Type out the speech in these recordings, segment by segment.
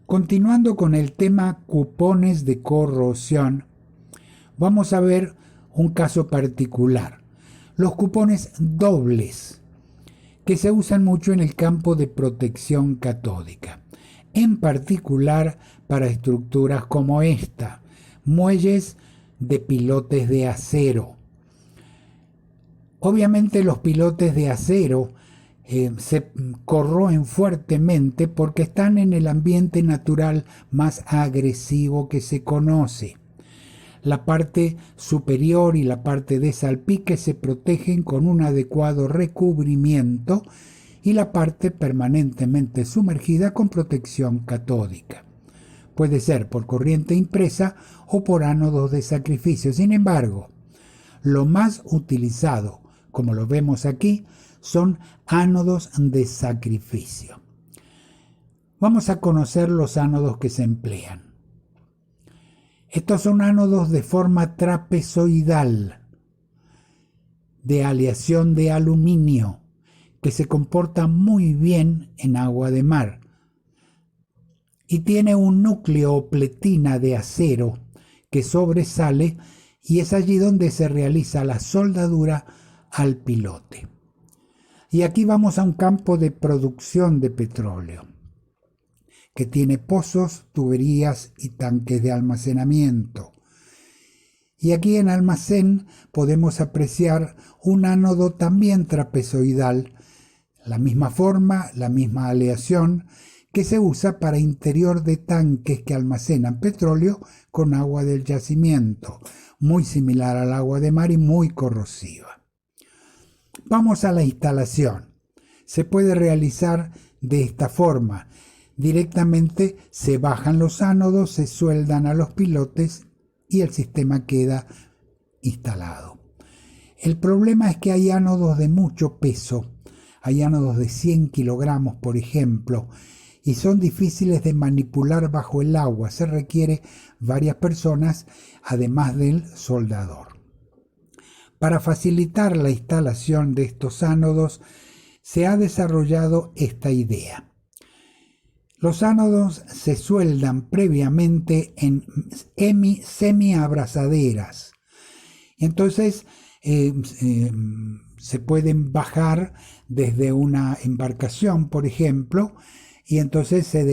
Continuando con el tema cupones de corrosión, vamos a ver un caso particular. Los cupones dobles, que se usan mucho en el campo de protección catódica, en particular para estructuras como esta, muelles de pilotes de acero. Obviamente los pilotes de acero se corroen fuertemente porque están en el ambiente natural más agresivo que se conoce. La parte superior y la parte de salpique se protegen con un adecuado recubrimiento y la parte permanentemente sumergida con protección catódica. Puede ser por corriente impresa o por ánodos de sacrificio. Sin embargo, lo más utilizado, como lo vemos aquí, son ánodos de sacrificio. Vamos a conocer los ánodos que se emplean. Estos son ánodos de forma trapezoidal, de aleación de aluminio, que se comporta muy bien en agua de mar. Y tiene un núcleo o pletina de acero que sobresale y es allí donde se realiza la soldadura al pilote. Y aquí vamos a un campo de producción de petróleo, que tiene pozos, tuberías y tanques de almacenamiento. Y aquí en almacén podemos apreciar un ánodo también trapezoidal, la misma forma, la misma aleación, que se usa para interior de tanques que almacenan petróleo con agua del yacimiento, muy similar al agua de mar y muy corrosiva. Vamos a la instalación. Se puede realizar de esta forma. Directamente se bajan los ánodos, se sueldan a los pilotes y el sistema queda instalado. El problema es que hay ánodos de mucho peso, hay ánodos de 100 kilogramos, por ejemplo, y son difíciles de manipular bajo el agua. Se requiere varias personas, además del soldador. Para facilitar la instalación de estos ánodos, se ha desarrollado esta idea. Los ánodos se sueldan previamente en semiabrazaderas. Entonces se pueden bajar desde una embarcación, por ejemplo, y entonces se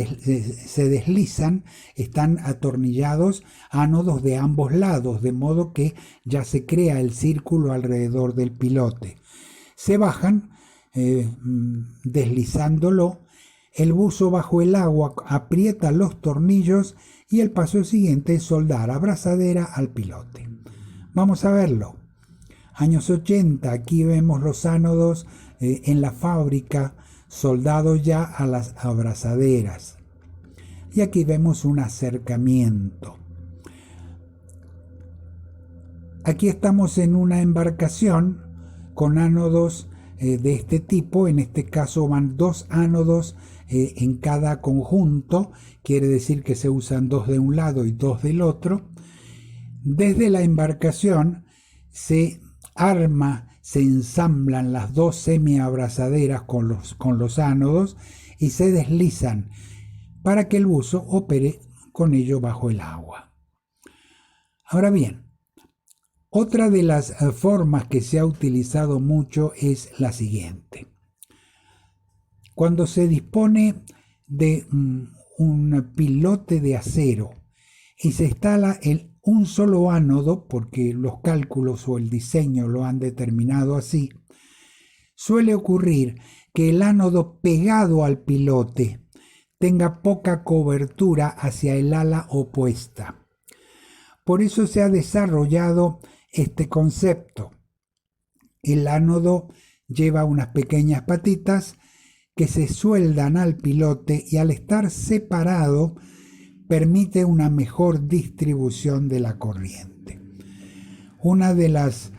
deslizan, están atornillados ánodos de ambos lados, de modo que ya se crea el círculo alrededor del pilote. Se bajan deslizándolo. El buzo bajo el agua aprieta los tornillos y el paso siguiente es soldar abrazadera al pilote. Vamos a verlo. Años 80, aquí vemos los ánodos en la fábrica soldados ya a las abrazaderas. Y aquí vemos un acercamiento. Aquí estamos en una embarcación con ánodos de este tipo. En este caso van 2 ánodos en cada conjunto, quiere decir que se usan 2 de un lado y 2 del otro. Desde la embarcación se arma, se ensamblan las 2 semiabrazaderas con los ánodos y se deslizan para que el buzo opere con ello bajo el agua. Ahora bien, otra de las formas que se ha utilizado mucho es la siguiente. Cuando se dispone de un pilote de acero y se instala un solo ánodo, porque los cálculos o el diseño lo han determinado así, suele ocurrir que el ánodo pegado al pilote tenga poca cobertura hacia el ala opuesta. Por eso se ha desarrollado este concepto. El ánodo lleva unas pequeñas patitas que se sueldan al pilote y al estar separado permite una mejor distribución de la corriente. Una de las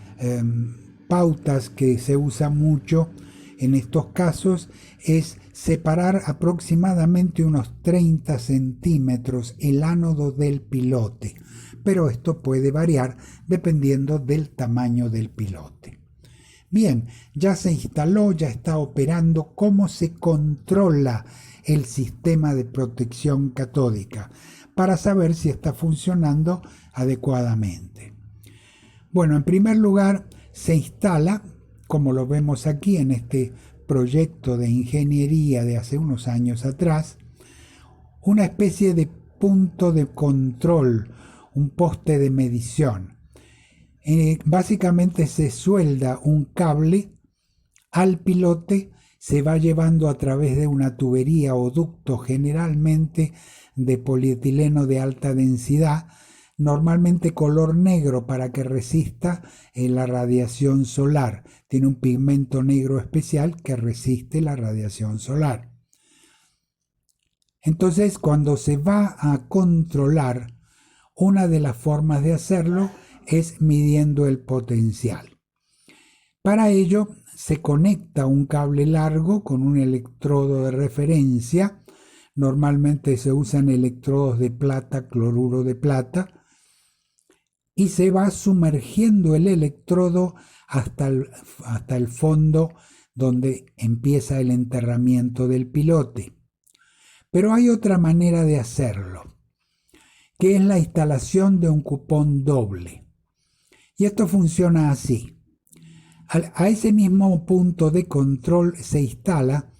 pautas que se usa mucho en estos casos es separar aproximadamente unos 30 centímetros el ánodo del pilote, pero esto puede variar dependiendo del tamaño del pilote. Bien, ya se instaló, ya está operando. ¿Cómo se controla el sistema de protección catódica para saber si está funcionando adecuadamente. Bueno, en primer lugar se instala, como lo vemos aquí en este proyecto de ingeniería de hace unos años atrás, una especie de punto de control, un poste de medición. Básicamente se suelda un cable al pilote, se va llevando a través de una tubería o ducto generalmente de polietileno de alta densidad, normalmente color negro para que resista la radiación solar. Tiene un pigmento negro especial que resiste la radiación solar. Entonces, cuando se va a controlar, una de las formas de hacerlo es midiendo el potencial. Para ello, se conecta un cable largo con un electrodo de referencia. Normalmente se usan electrodos de plata, cloruro de plata, y se va sumergiendo el electrodo hasta el fondo donde empieza el enterramiento del pilote. Pero hay otra manera de hacerlo, que es la instalación de un cupón doble. Y esto funciona así. A ese mismo punto de control se instala,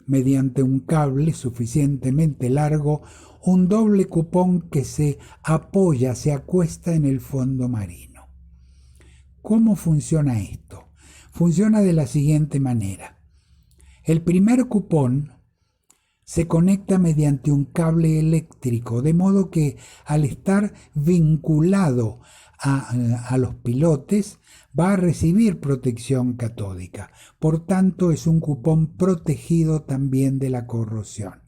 mediante un cable suficientemente largo, un doble cupón que se apoya, se acuesta en el fondo marino. ¿Cómo funciona esto? Funciona de la siguiente manera. El primer cupón se conecta mediante un cable eléctrico, de modo que al estar vinculado a los pilotes va a recibir protección catódica. Por tanto, es un cupón protegido también de la corrosión.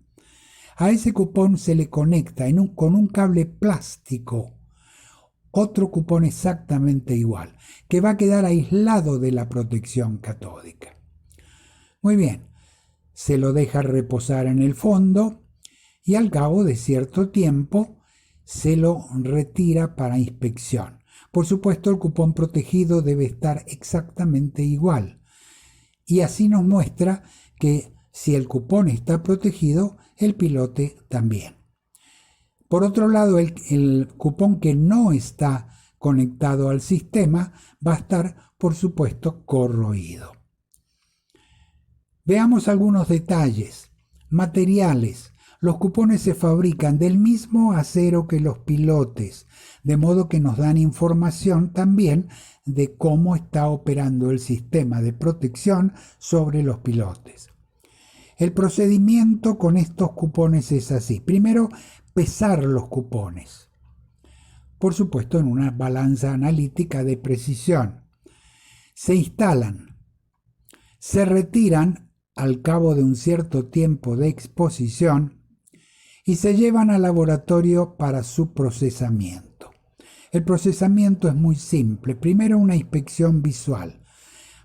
A ese cupón se le conecta con un cable plástico otro cupón exactamente igual, que va a quedar aislado de la protección catódica. Muy bien, se lo deja reposar en el fondo y al cabo de cierto tiempo se lo retira para inspección. Por supuesto, el cupón protegido debe estar exactamente igual. Y así nos muestra que si el cupón está protegido, el pilote también. Por otro lado, el cupón que no está conectado al sistema va a estar, por supuesto, corroído. Veamos algunos detalles. Materiales. Los cupones se fabrican del mismo acero que los pilotes, de modo que nos dan información también de cómo está operando el sistema de protección sobre los pilotes. El procedimiento con estos cupones es así. Primero, pesar los cupones. Por supuesto, en una balanza analítica de precisión. Se instalan. Se retiran al cabo de un cierto tiempo de exposición y se llevan al laboratorio para su procesamiento. El procesamiento es muy simple. Primero, una inspección visual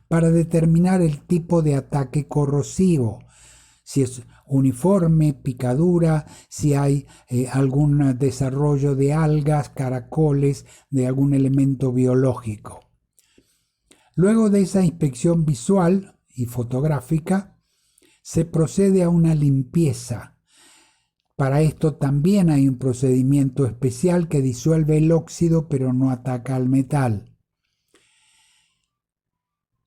para determinar el tipo de ataque corrosivo, si es uniforme, picadura, si hay algún desarrollo de algas, caracoles, de algún elemento biológico. Luego de esa inspección visual y fotográfica, se procede a una limpieza. Para esto también hay un procedimiento especial que disuelve el óxido pero no ataca al metal.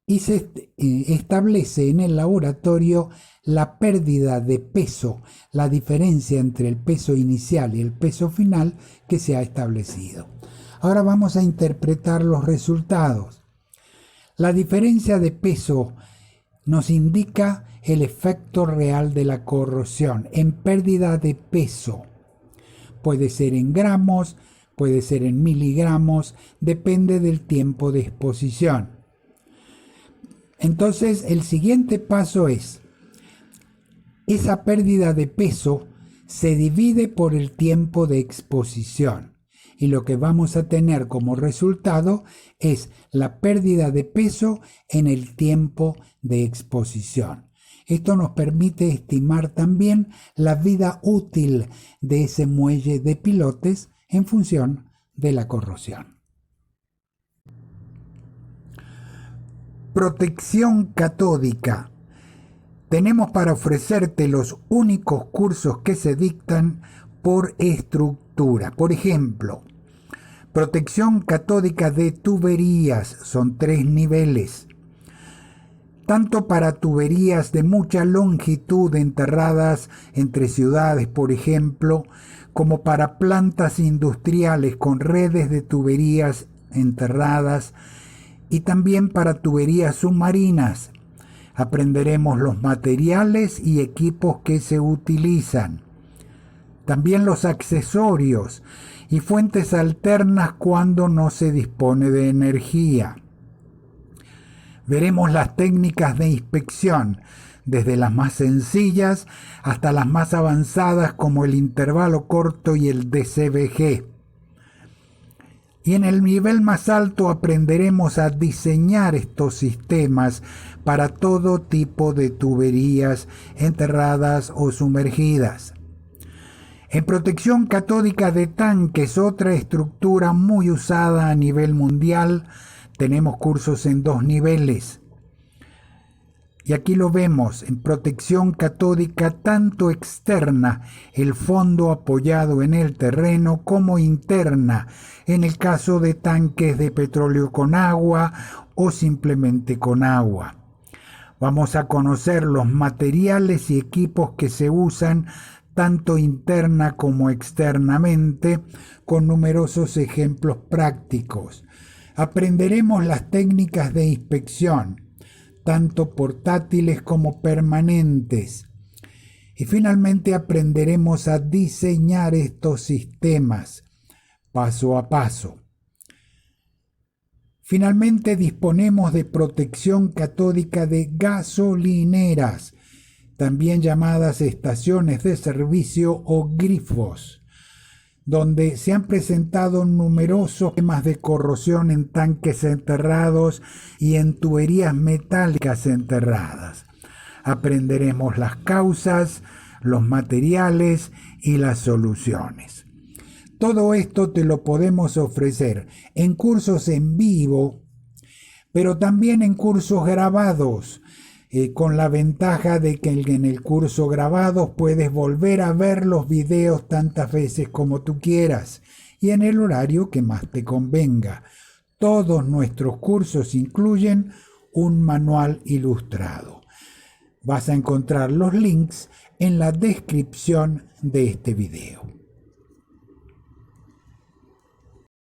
Y se establece en el laboratorio la pérdida de peso, la diferencia entre el peso inicial y el peso final que se ha establecido. Ahora vamos a interpretar los resultados. La diferencia de peso nos indica el efecto real de la corrosión en pérdida de peso. Puede ser en gramos, puede ser en miligramos, depende del tiempo de exposición. Entonces, el siguiente paso es, esa pérdida de peso se divide por el tiempo de exposición. Y lo que vamos a tener como resultado es la pérdida de peso en el tiempo de exposición. Esto nos permite estimar también la vida útil de ese muelle de pilotes en función de la corrosión. Protección catódica. tenemos para ofrecerte los únicos cursos que se dictan por estructura. Por ejemplo, protección catódica de tuberías, son 3 niveles. Tanto para tuberías de mucha longitud enterradas entre ciudades, por ejemplo, como para plantas industriales con redes de tuberías enterradas y también para tuberías submarinas. Aprenderemos los materiales y equipos que se utilizan. También los accesorios y fuentes alternas cuando no se dispone de energía. Veremos las técnicas de inspección, desde las más sencillas hasta las más avanzadas como el intervalo corto y el DCBG. Y en el nivel más alto aprenderemos a diseñar estos sistemas para todo tipo de tuberías enterradas o sumergidas. En protección catódica de tanques, otra estructura muy usada a nivel mundial, tenemos cursos en 2 niveles. Y aquí lo vemos, en protección catódica tanto externa, el fondo apoyado en el terreno, como interna, en el caso de tanques de petróleo con agua o simplemente con agua. Vamos a conocer los materiales y equipos que se usan tanto interna como externamente, con numerosos ejemplos prácticos. Aprenderemos las técnicas de inspección, tanto portátiles como permanentes. Y finalmente aprenderemos a diseñar estos sistemas paso a paso. Finalmente disponemos de protección catódica de gasolineras, también llamadas estaciones de servicio o grifos, donde se han presentado numerosos temas de corrosión en tanques enterrados y en tuberías metálicas enterradas. Aprenderemos las causas, los materiales y las soluciones. Todo esto te lo podemos ofrecer en cursos en vivo, pero también en cursos grabados, con la ventaja de que en el curso grabado puedes volver a ver los videos tantas veces como tú quieras y en el horario que más te convenga. Todos nuestros cursos incluyen un manual ilustrado. Vas a encontrar los links en la descripción de este video.